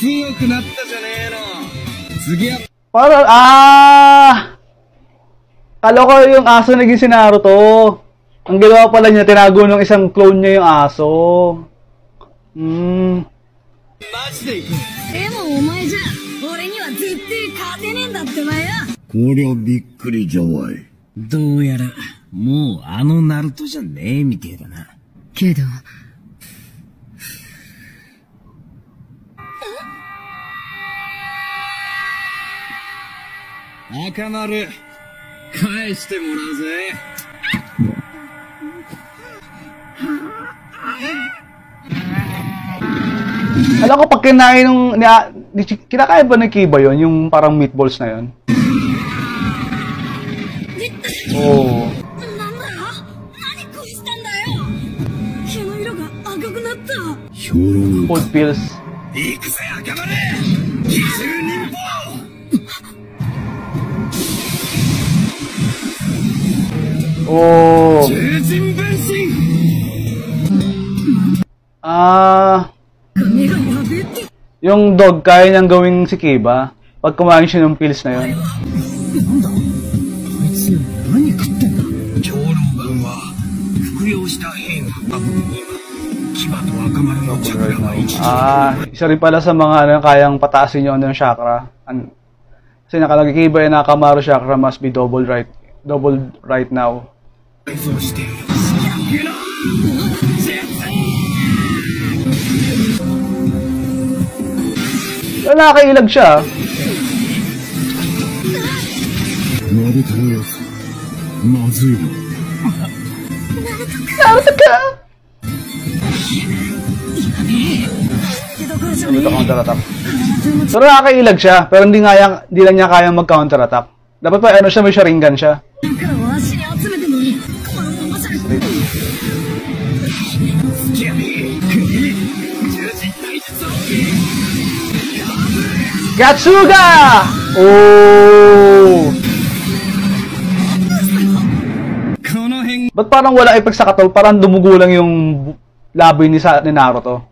強くなったじゃねえの。次は Para, kala ko yung aso naging si Naruto. Ang ginawa pala niya, tinago ng isang clone niya yung aso. マジで行く。でもお前じゃ俺には絶対勝てねえんだってばよ。こりゃびっくりじゃわい。どうやら、もうあのナルトじゃねえみてえだな。けど赤丸、返してもらうぜ。Alam ko pag kinain nung, kinakain ba ng Kiba yun? Yung parang meatballs na yun? Oh. なんだよ。何食いしたんだよ。毛の色が赤くなった。評論 Food pills. 行くぜ赤丸、奇襲忍法。Oh. 獣人分身。目がやべえって。 Yung dog, kaya niyang gawing si Kiba pag kumain siya ng pills na yun. なんだ、あいつ何食ってんだ。評論版は服用した兵の運ぶには牙と赤丸のチャクラが一時 Isa rin pala sa mga kayang pataasin yung chakra. Kasi nakalagay Kiba yung Nakamaru chakra must be double right now. 改造してすげえな。Nakakailag siya. なるとやつまずいな。 Naruto ka! Naruto counter attack. Pero nakakailag siya, pero hindi lang niya kayang mag-counter attack. Dapat pa ano siya, may Sharingan siya. だからわしに集めてんのにこのままじゃ。 Gatsuga! Oh! この辺 Ba't parang wala effect sa katawan? Parang dumugo lang yung labi ni Naruto.